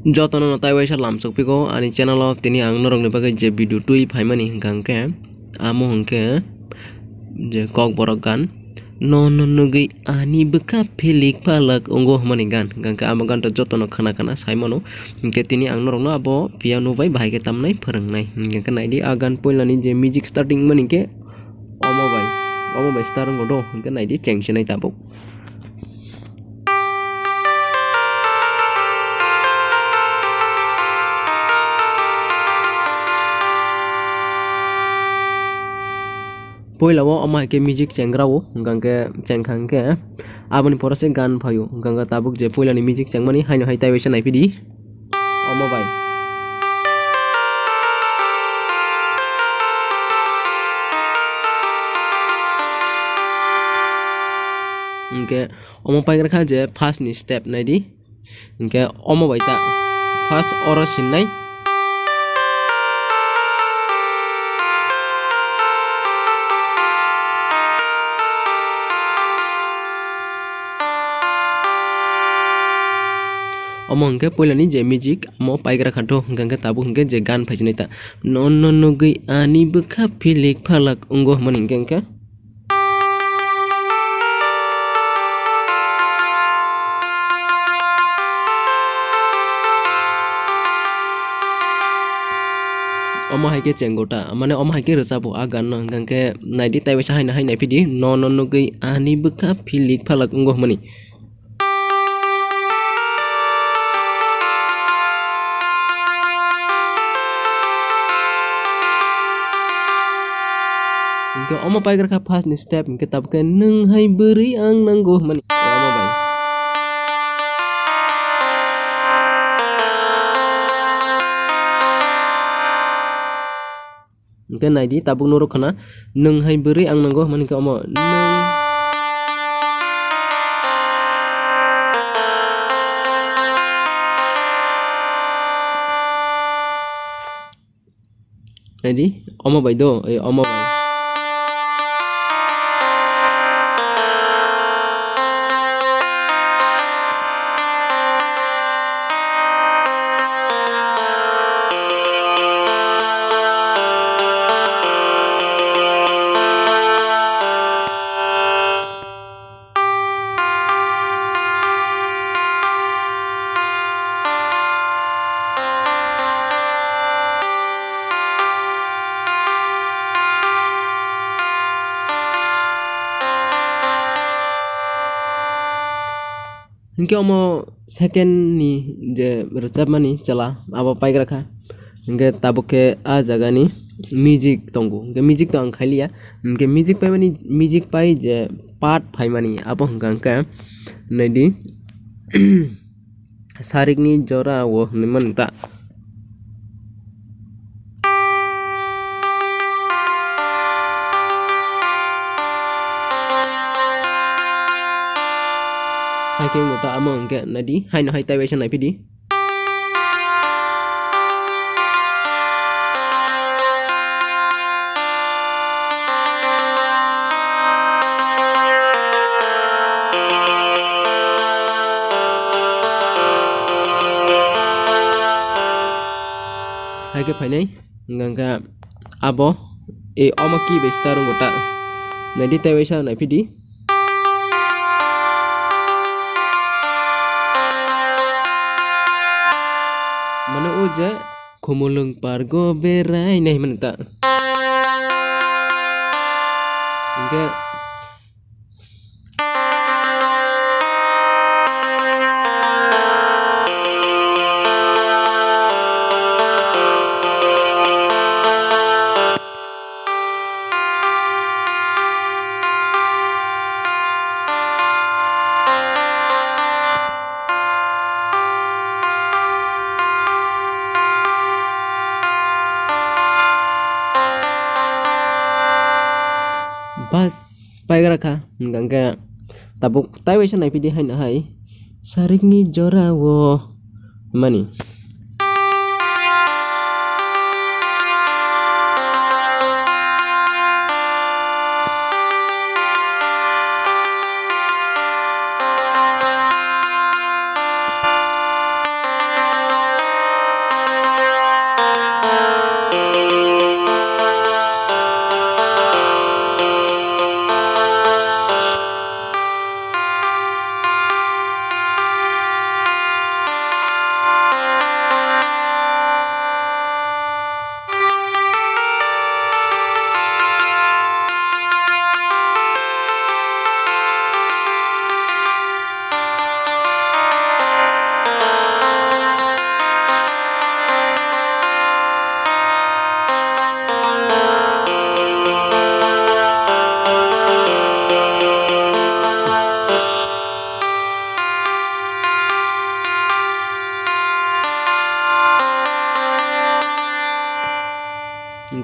Jotono no taiwaisa lamsokpiko ani channel o tini ang norong ni bagai je video tui phaimani hingkangke amo hingke je kok borok gan no no nugi ani beka philik palak ongo mani gan hingkangke amo gan to jotono khana khana saimono hingke tini ang norong no abo piano bai bahai ke tamnai phorongnai hingke naidi agan poilani je music starting mani ke omo bai starting godo hingke naidi chengchenai tabuk. Poilao ama ke music chengrao hingkangke chengkhangke aboni porose gan phayo hingkangke tabuk je poilani music chengmani haino hai taiwaisa naipidi omo bai hingke omo paigrakha je first ni step naidi hingke omo bai ta first oro sinnai omo hingke poilani je music amo paigra khato hingkangke tabu hingke je gan phaisnai ta no no nugui ani bukha philik phalak ongo mani hingkangke omo haike chenggota mane omo haike rochabo a gan no hingkangke naidi taiwaisa haina hai naipidi no no nugui ani bukha philik phalak ongo mani. Hingke omo paigrakha first ni step hingke tabke nung hai beri ang nanggo mani omo bai hingke naidi tabuk norok khana nung hai beri ang nanggo mani ke omo nung naidi omo bai do omo bai hingke omo second ni je rochapmani chala abo paigrakha hingke tabuke a jaga ni music tongo hingke music to ang khailia hingke music paimani music pai je part phaimani abo hingkangke naidi sarik ni jora wo hinmani ta haike ngota amo hingke naidi haino hai taiwaisa naipidi haike phainai hingkangke abo omo ki bai star ngota naidi taiwaisa naipidi mane o je khumulung pargo berai nai manita hingke bas paigrakha hingkangke tabuk taiwaisa naipidi haina hai sarik ni jora wo mani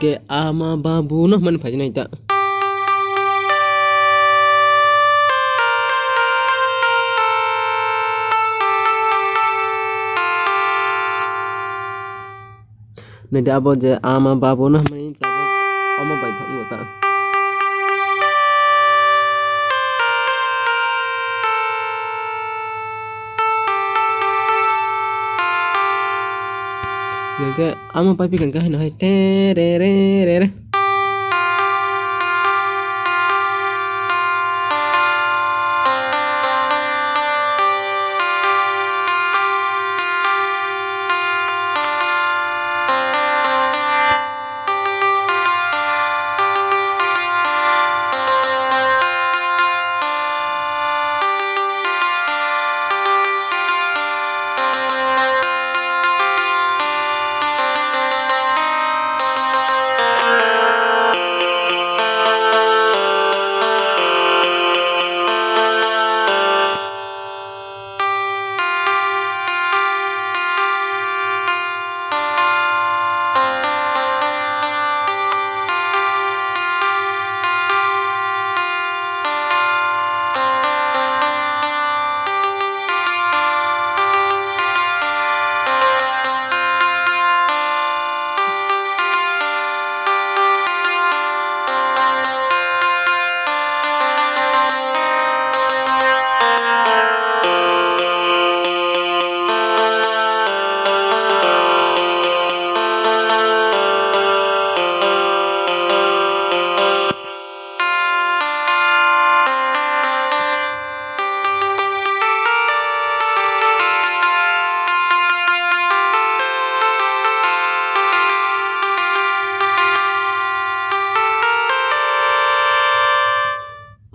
hingke ama babu no man phajina ita Nede abo je ama babu no mani tabo ama bai phang ta Hingke ama bai pi kan ka hai no hai te re re re re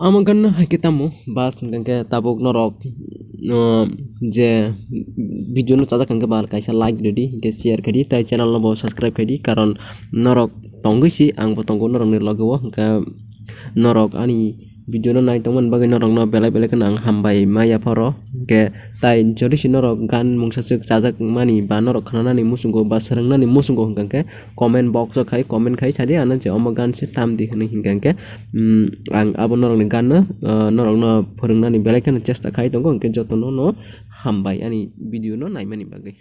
Amagan hakitamu bas kanke tabuk norok je video no chaja kanke bal kaisa like dodi ke share kadi tai channel no bo subscribe kadi karon norok tonggoisi ang bo tonggo norok ni logo ka norok ani video no nai tongman bagai norok no belai belai kan ang hambai maya poro ke tai jodi si norok gan mungsa chajak mani ba norok khana ni musungo ba sarang ni musungo kanke comment box khai comment khai sadi anan je omo gan se tam di hini hinkanke ang abo norok ni gan norok no phurungna ni belai kan chesta khai tongo ke jotono no hambai ani video no nai mani bagai